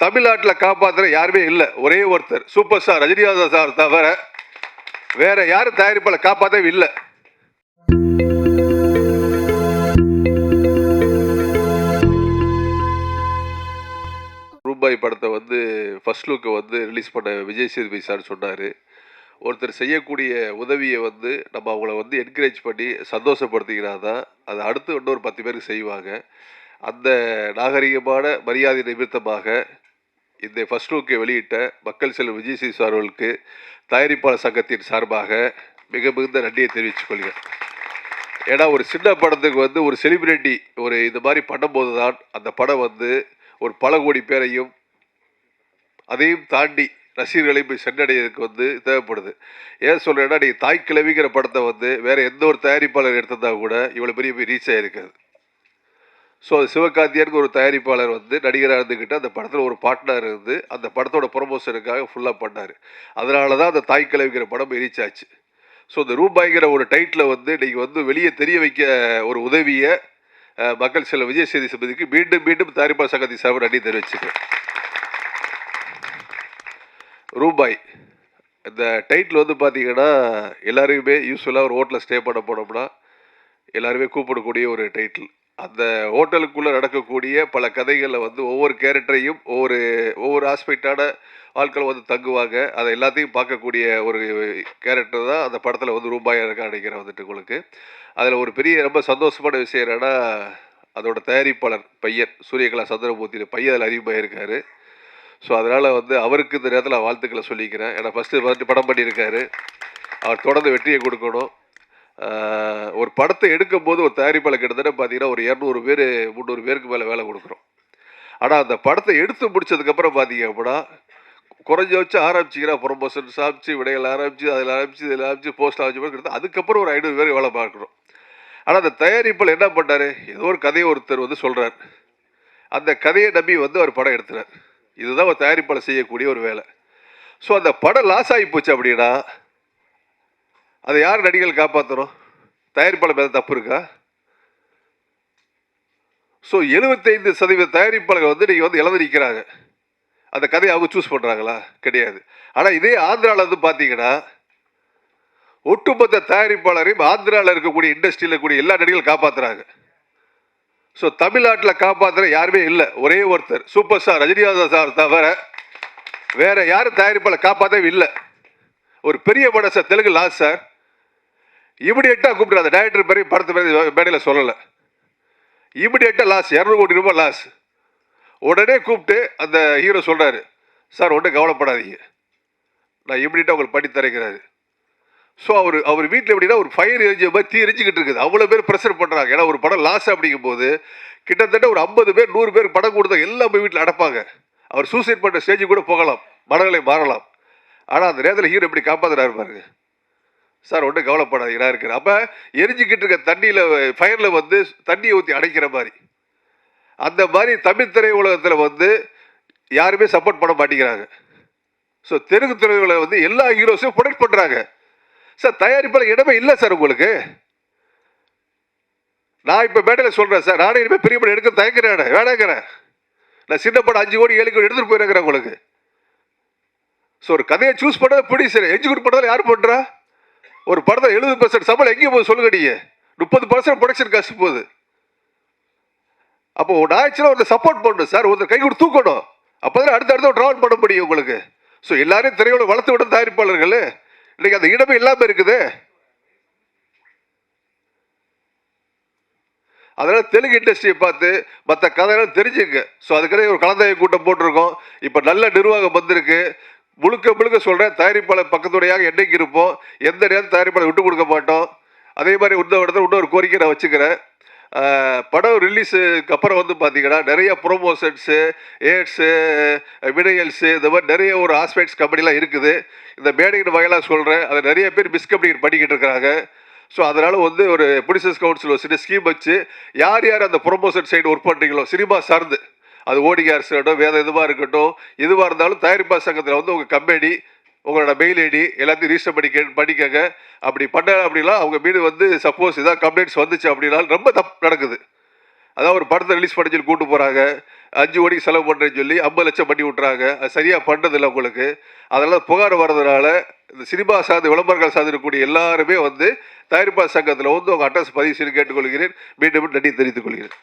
தமிழ்நாட்டில் காப்பாற்றுற யாருமே இல்லை. ஒரே ஒருத்தர் சூப்பர் ஸ்டார் ரஜினிகாந்த் சார் தவிர வேற யாரும் தயாரிப்பாளர் காப்பாற்றவே இல்லை. ரூபாய் படத்தை வந்து ஃபர்ஸ்ட் லுக்கை வந்து ரிலீஸ் பண்ண விஜய் சேதுபதி சார் சொன்னார், ஒருத்தர் செய்யக்கூடிய உதவியை வந்து நம்ம அவங்கள வந்து என்கரேஜ் பண்ணி சந்தோஷப்படுத்திக்கினா தான் அது அடுத்து இன்னொரு 10 பேருக்கு செய்வாங்க. அந்த நாகரிகமான மரியாதை நிமித்தமாக இந்த ஃபர்ஸ்ட் லுக்கை வெளியிட்ட மக்கள் செல்வம் விஜய் சேதுபதி சார் அவர்களுக்கு தயாரிப்பாளர் சங்கத்தின் சார்பாக மிக மிகுந்த நன்றியை தெரிவித்துக் கொள்கிறேன். ஏன்னா ஒரு சின்ன படத்துக்கு வந்து ஒரு செலிபிரிட்டி ஒரு இந்த மாதிரி பண்ணும்போது தான் அந்த படம் வந்து ஒரு பல கோடி பேரையும் அதையும் தாண்டி ரசிகர்களையும் போய் சென்றடைவதற்கு வந்து தேவைப்படுது. ஏன் சொல்கிறேன்னா, நீங்கள் தாய் கிழவிங்கிற படத்தை வந்து வேறு எந்த ஒரு தயாரிப்பாளர் எடுத்திருந்தா கூட இவ்வளோ பெரிய போய் ரீச் ஆகிருக்காது. ஸோ அது சிவகார்த்தியனுக்கு ஒரு தயாரிப்பாளர் வந்து நடிகராக இருந்துக்கிட்டு அந்த படத்தில் ஒரு பார்ட்னர் இருந்து அந்த படத்தோட ப்ரொமோஷனுக்காக ஃபுல்லாக பண்ணார். அதனால தான் அந்த தாய் கிழவிங்கிற படம் ரீச் ஆச்சு. ஸோ இந்த ரூபாய்ங்கிற ஒரு டைட்டில் வந்து நீங்கள் வந்து வெளியே தெரிய வைக்க ஒரு உதவியை மக்கள் செல்வம் விஜய் சேதுபதிக்கு மீண்டும் மீண்டும் தயாரிப்பாளர் சங்கத்தின் சார்பாக நன்றி தெரிவிச்சுக்கிறேன். ரூபாய் இந்த டைட்டில் வந்து பார்த்தீங்கன்னா எல்லாருமே யூஸ்வலாக ஒரு ஹோட்டலில் ஸ்டே பண்ண போனோம்னா எல்லாருமே கூப்பிடக்கூடிய ஒரு டைட்டில். அந்த ஹோட்டலுக்குள்ளே நடக்கக்கூடிய பல கதைகளில் வந்து ஒவ்வொரு கேரக்டரையும் ஒவ்வொரு ஆஸ்பெக்டான ஆட்கள் வந்து தங்குவாங்க. அதை எல்லாத்தையும் பார்க்கக்கூடிய ஒரு கேரக்டர் தான் அந்த படத்தில் வந்து ரூபாயாக இருக்க நினைக்கிறேன் வந்துட்டு உங்களுக்கு. அதில் ஒரு பெரிய ரொம்ப சந்தோஷமான விஷயம் என்னென்னா, அதோட தயாரிப்பாளர் பையன் சூரியகலா சந்திரமூர்த்தி பையன் அதில் அறிமுகமாக இருக்கார். ஸோ அதனால் வந்து அவருக்கு இந்த நேரத்தில் வாழ்த்துக்களை சொல்லிக்கிறேன். ஏன்னா ஃபஸ்ட்டு படம் பண்ணியிருக்காரு, அவர் தொடர்ந்து வெற்றியை கொடுக்கணும். ஒரு படத்தை எடுக்கும்போது ஒரு தயாரிப்பாளர் கிட்டத்தட்ட பார்த்தீங்கன்னா ஒரு 200 பேர் 300 பேருக்கு மேலே வேலை கொடுக்குறோம். ஆனால் அந்த படத்தை எடுத்து முடிச்சதுக்கப்புறம் பார்த்தீங்க அப்படின்னா குறைஞ்சபட்சம் ஆரம்பிச்சிங்கன்னா ப்ரொமோஷன்ஸ் ஆரம்பிச்சு, விடைகள் ஆரம்பிச்சு, அதில் ஆரம்பிச்சு, இதில் ஆரம்பிச்சு, போஸ்ட் ஆரம்பிச்சு, அதுக்கப்புறம் ஒரு 500 பேர் வேலை பார்க்குறோம். ஆனால் அந்த தயாரிப்பாளர் என்ன பண்ணார், ஏதோ ஒரு கதையை ஒருத்தர் வந்து சொல்கிறார், அந்த கதையை நம்பி வந்து அவர் படம் எடுத்துறார். இதுதான் ஒரு தயாரிப்பாளர் செய்யக்கூடிய ஒரு வேலை. ஸோ அந்த படம் லாஸ் ஆகி போச்சு அப்படின்னா அதை யார் நடிகர்கள் காப்பாற்றணும்? தயாரிப்பாளர் மேலே தப்பு இருக்கா? ஸோ 75% தயாரிப்பாளர்கள் வந்து நீங்கள் வந்து இழந்து நிற்கிறாங்க. அந்த கதையை அவங்க சூஸ் பண்ணுறாங்களா? கிடையாது. ஆனால் இதே ஆந்திராவில் வந்து பார்த்தீங்கன்னா ஒட்டுமொத்த தயாரிப்பாளரையும் ஆந்திராவில் இருக்கக்கூடிய இண்டஸ்ட்ரியில் இருக்கக்கூடிய எல்லா நடிகர்களும் காப்பாற்றுறாங்க. ஸோ தமிழ்நாட்டில் காப்பாற்றுற யாருமே இல்லை. ஒரே ஒருத்தர் சூப்பர் ஸ்டார் ரஜினிகாந்த் சார் தவிர வேற யாரும் தயாரிப்பாளர் காப்பாற்றவே இல்லை. ஒரு பெரிய படம் சார், தெலுங்கு லாஸ் சார், இமிடியேட்டாக கூப்பிட்டு அந்த டைரக்டர் பேரையும் படத்து பேர் மேடையில் சொல்லலை, இமிடியேட்டாக லாஸ் 200 கோடி ரூபாய் லாஸ். உடனே கூப்பிட்டு அந்த ஹீரோ சொல்கிறாரு, சார் ஒன்றும் கவலைப்படாதீங்க, நான் இமிடியேட்டாக உங்களுக்கு பண்ணி தரைக்கிறாரு. ஸோ அவர் வீட்டில் எப்படின்னா ஒரு ஃபயர் எரிஞ்ச மாதிரி தீ எரிஞ்சிக்கிட்டு இருக்குது. அவ்வளோ பேர் ப்ரெஷர் பண்ணுறாங்க. ஏன்னா ஒரு படம் லாஸ் அப்படிங்கும்போது கிட்டத்தட்ட ஒரு 50 பேர் 100 பேர் படம் கொடுத்தா எல்லாம் போய் வீட்டில் அடைப்பாங்க. அவர் சூசைட் பண்ணுற ஸ்டேஜ் கூட போகலாம், மனநிலை மாறலாம். ஆனால் அந்த நேரத்தில் ஹீரோ எப்படி காப்பாற்றுறாரு பாருங்க. சார் ஒன்றும் கவலைப்படாதீங்களா இருக்கிற அப்போ எரிஞ்சிக்கிட்டு இருக்க தண்ணியில் ஃபயரில் வந்து தண்ணியை ஊற்றி அடைக்கிற மாதிரி. அந்த மாதிரி தமிழ் திரையுலகத்தில் வந்து யாருமே சப்போர்ட் பண்ண மாட்டேங்கிறாங்க. ஸோ தெலுங்கு திரையுலகம் வந்து எல்லா ஹீரோஸையும் ப்ரொடெக்ட் பண்ணுறாங்க. சார் தயாரிப்பாளர் இடமே இல்லை சார் உங்களுக்கு. நான் இப்போ மேடையில் சொல்கிறேன் சார், நானே இனிமேல் பெரிய படம் எடுக்க தயங்குறேன், வேணாங்கிறேன். நான் சின்ன படம் 5 கோடி 7 கோடி எடுத்துகிட்டு போயிருக்கிறேன் உங்களுக்கு. ஸோ ஒரு கதையை சூஸ் பண்ண பிடி சார், எக்ஸிக்யூட் பண்ணதால் யார் பண்ணுறா? ஒரு படத்தை 70% சம்பளம் எங்கேயும் போகுது சொல்லுங்க. நீங்கள் 30% ப்ரொடக்ஷன் காசு போகுது. அப்போ ஒரு ஆச்சுன்னா ஒருத்தர் சப்போர்ட் பண்ணணும் சார், ஒருத்தர் கை கொடுத்து தூக்கணும். அப்போ தான் அடுத்த ட்ராவல் பண்ண முடியும் உங்களுக்கு. ஸோ எல்லாரையும் திரையோட வளர்த்து விடும் தயாரிப்பாளர்கள். இன்னைக்கு அந்த இடமே இல்லாமல் இருக்குது. அதனால தெலுங்கு இண்டஸ்ட்ரியை பார்த்து மற்ற கதையெல்லாம் தெரிஞ்சுங்க. ஸோ அதுக்கே ஒரு கலந்தாய்வு கூட்டம் போட்டிருக்கோம். இப்போ நல்ல நிர்வாகம் வந்திருக்கு. முழுக்க சொல்கிறேன், தயாரிப்பாளர் பக்கத்துடையாக என்னைக்கு இருப்போம், எந்த நேரம் தயாரிப்பாளர் விட்டு கொடுக்க மாட்டோம். அதே மாதிரி இன்னொரு கோரிக்கை நான் வச்சுக்கிறேன். படம் ரிலீஸுக்கு அப்புறம் வந்து பார்த்தீங்கன்னா நிறைய ப்ரொமோஷன்ஸு, ஏட்ஸு, விடையல்ஸு, இந்த மாதிரி நிறைய ஒரு ஆஸ்பெக்ட்ஸ் கம்பெனிலாம் இருக்குது. இந்த மேடையின் வகையெல்லாம் சொல்கிறேன், அதை நிறைய பேர் மிஸ்கம்யூனிகேட் பண்ணிக்கிட்டு இருக்கிறாங்க. ஸோ அதனால் வந்து ஒரு ப்ரொடியூசர்ஸ் கவுன்சில் ஒரு சின்ன ஸ்கீம் வச்சு யார் அந்த ப்ரொமோஷன் சைடு ஒர்க் பண்ணுறீங்களோ சினிமா சார்ந்து, அது ஓடிஆர்ஸ் இருக்கட்டும், வேறு எதுவாக இருக்கட்டும், எதுவாக இருந்தாலும் தயாரிப்பாளர் சங்கத்தில் வந்து உங்கள் கம்பெனி உங்களோட மெயில் ஐடி எல்லாத்தையும் ரிஜிஸ்டர் பண்ணிக்கங்க. அப்படி பண்ண அப்படின்னா அவங்க மீது வந்து சப்போஸ் ஏதாவது கம்ப்ளைண்ட்ஸ் வந்துச்சு அப்படின்னா ரொம்ப தப்பு நடக்குது. அதாவது ஒரு படத்தை ரிலீஸ் பண்ண சொல்லி கூட்டு போகிறாங்க, 5 கோடிக்கு செலவு பண்ணுறேன்னு சொல்லி 50 லட்சம் பண்ணி விட்றாங்க. அது சரியாக பண்ணுறதில்லை உங்களுக்கு. அதெல்லாம் புகார் வர்றதுனால இந்த சினிமா சார்ந்த விளம்பரங்கள் சார்ந்திருக்கக்கூடிய எல்லாருமே வந்து தயாரிப்பாளர் சங்கத்தில் வந்து உங்கள் அட்ரஸ் பதிவு செய்து கேட்டுக்கொள்கிறேன். மீண்டும் நன்றி தெரிவித்துக் கொள்கிறேன்.